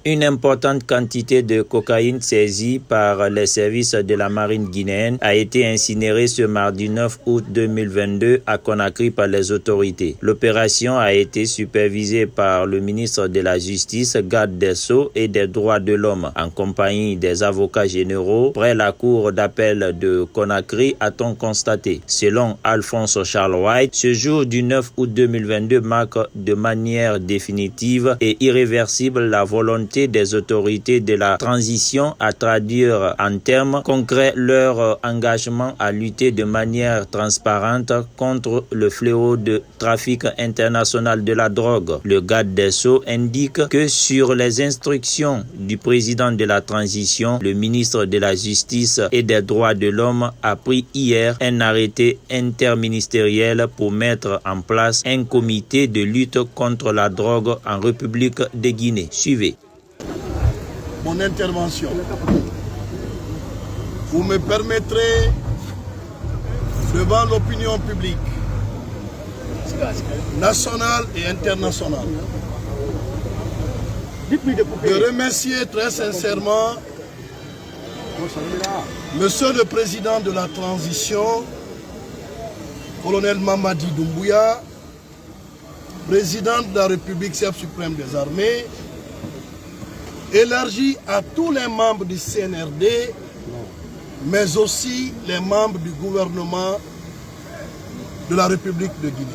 Une importante quantité de cocaïne saisie par les services de la marine guinéenne a été incinérée ce mardi 9 août 2022 à Conakry par les autorités. L'opération a été supervisée par le ministre de la Justice, garde des Sceaux et des Droits de l'Homme, en compagnie des avocats généraux près la cour d'appel de Conakry, a-t-on constaté. Selon Alphonse Charles White, ce jour du 9 août 2022 marque de manière définitive et irréversible la volonté des autorités de la transition à traduire en termes concrets leur engagement à lutter de manière transparente contre le fléau de trafic international de la drogue. Le garde des Sceaux indique que sur les instructions du président de la transition, le ministre de la Justice et des Droits de l'Homme a pris hier un arrêté interministériel pour mettre en place un comité de lutte contre la drogue en République de Guinée. Suivez. Mon intervention. Vous me permettrez, devant l'opinion publique, nationale et internationale, de remercier très sincèrement Monsieur le Président de la Transition, colonel Mamadi Doumbouya, Président de la République, chef suprême des armées, élargi à tous les membres du CNRD, mais aussi les membres du gouvernement de la République de Guinée.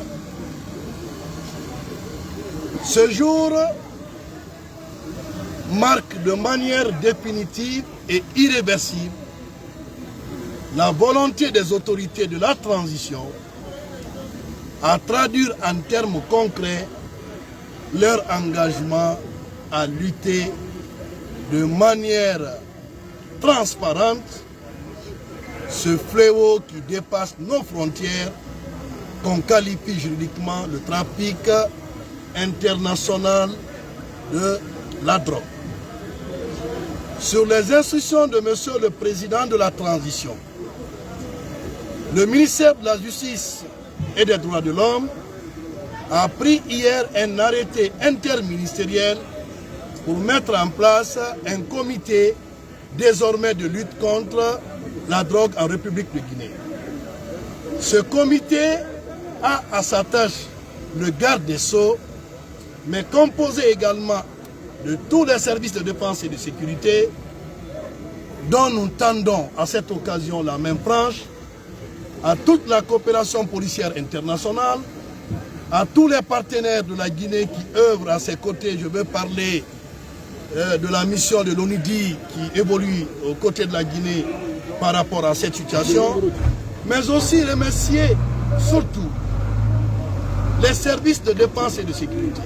Ce jour marque de manière définitive et irréversible la volonté des autorités de la transition à traduire en termes concrets leur engagement à lutter de manière transparente ce fléau qui dépasse nos frontières, qu'on qualifie juridiquement le trafic international de la drogue. Sur les instructions de Monsieur le Président de la Transition, le ministère de la Justice et des Droits de l'Homme a pris hier un arrêté interministériel pour mettre en place un comité désormais de lutte contre la drogue en République de Guinée. Ce comité a à sa tâche le garde des Sceaux, mais composé également de tous les services de défense et de sécurité, dont nous tendons à cette occasion la même franche, à toute la coopération policière internationale, à tous les partenaires de la Guinée qui œuvrent à ses côtés. Je veux parler de la mission de l'ONUDI qui évolue aux côtés de la Guinée par rapport à cette situation, mais aussi remercier surtout les services de défense et de sécurité,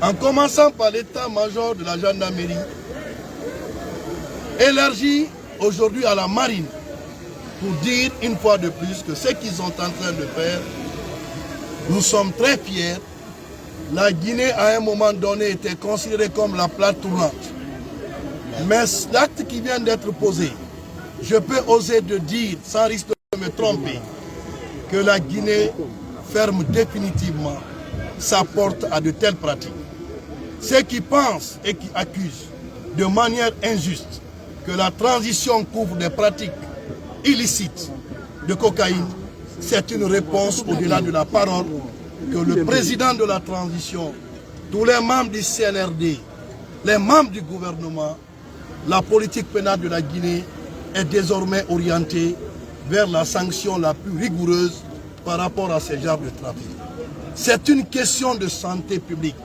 en commençant par l'état-major de la gendarmerie, élargi aujourd'hui à la marine, pour dire une fois de plus que ce qu'ils sont en train de faire, nous sommes très fiers. La Guinée, à un moment donné, était considérée comme la plate tournante. Mais l'acte qui vient d'être posé, je peux oser de dire, sans risque de me tromper, que la Guinée ferme définitivement sa porte à de telles pratiques. Ceux qui pensent et qui accusent de manière injuste que la transition couvre des pratiques illicites de cocaïne, c'est une réponse au-delà de la parole que le président de la transition, tous les membres du CNRD, les membres du gouvernement, la politique pénale de la Guinée est désormais orientée vers la sanction la plus rigoureuse par rapport à ces genres de trafic. C'est une question de santé publique.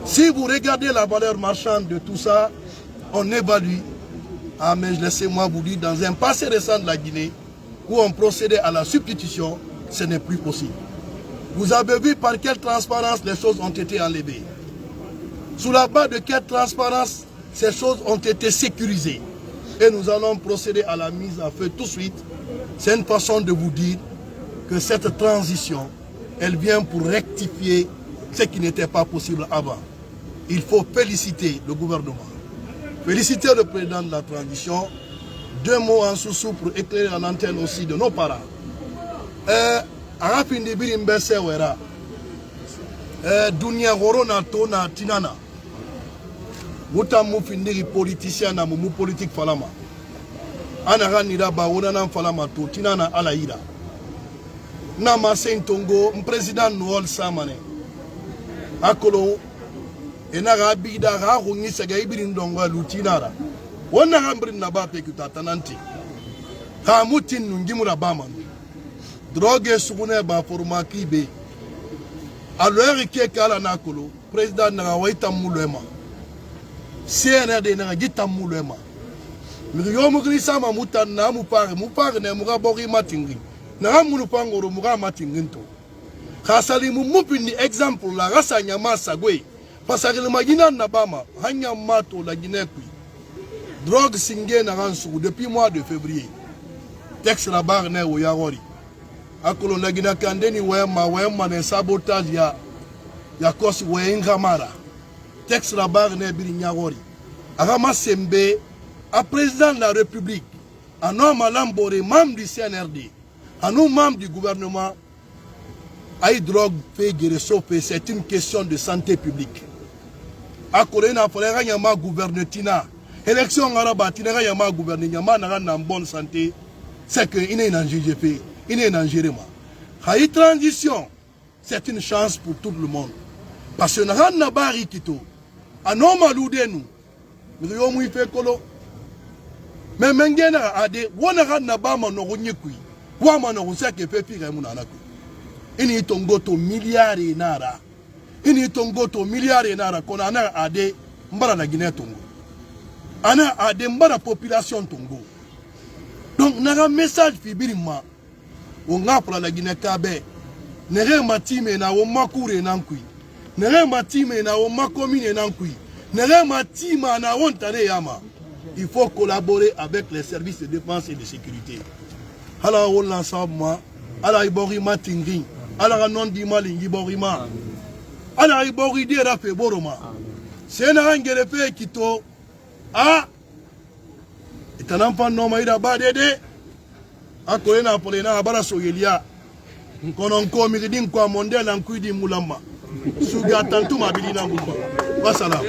Si vous regardez la valeur marchande de tout ça, on évalue, mais laissez-moi vous dire, dans un passé récent de la Guinée, où on procédait à la substitution, ce n'est plus possible. Vous avez vu par quelle transparence les choses ont été enlevées. Sous la base de quelle transparence ces choses ont été sécurisées. Et nous allons procéder à la mise à feu tout de suite. C'est une façon de vous dire que cette transition, elle vient pour rectifier ce qui n'était pas possible avant. Il faut féliciter le gouvernement, féliciter le président de la transition. Deux mots en sous-sous pour éclairer en antenne aussi de nos parents. Dunia Corona Tona Tinana. muta mu findiri politicien na mu politique falama ana ganira ba wona na falama to tinana ala ira na ma sentongo président Noël Samane akolo ena ga bida ga go ngisa ga ibirin dongo lutinara wona gambrin na ba pe kutatananti ha mutin ngimura ba man drogue sugune ba forma kibe alors ke kala nakolo président na waita mulema CNRD na gita mulema mi yo mu grisa ma mutan na mu pare ne mu ga bori matingi na mu pangoro mu ga matinginto khasali mu mupini exemple la rasa nyama sagwe pasagil magina na bama hanya mato la ginekui drogue singé na ransu depuis mois de février texte la barre ne wo yawori akolo na gina kandeni wema ne sabotage ya kosi wenga mara texte la barre ne biri nyawori agama sembe à président de la République un homme à l'ambore membre du CNRD un homme membre du gouvernement aïe drogue fait guérir c'est une question de santé publique akolo na fole nyama gouverneur tina élection araba tina nyama gouverneur nyama na en bonne santé c'est que il est en GGP il est en Jéréma. La transition, c'est une chance pour tout le monde. Parce que nous avons un baril qui est un homme à l'oudénou. Nous avons fait colo. Mais nous avons dit, nous avons un bama no runyekui. Nous avons un rusek qui fait pire mon anaku. Il est un goto milliard et nara. Il est un goto milliard et nara qu'on a adé mbara la Guinée Tongo. On a adé mbara population Tongo. Donc nous avons un message fibirima. On a pour la Guinée Kabe. Nere matime na o makure nankui. Nere matime na o makomine nankui. Nere matima na ontane yama. Il faut collaborer avec les services de défense et de sécurité. Ala on l'ensemble ala ibori matingin. Ala non di malingi borima. Ala ibori de rafe boroma. C'est na ngere pe kito a est un enfant non maïda badede. Ako ena pole na abara soyelia nkono nko miridin kwa mondela nkuidi mulamba suga tantuma bilina ngumba wasala.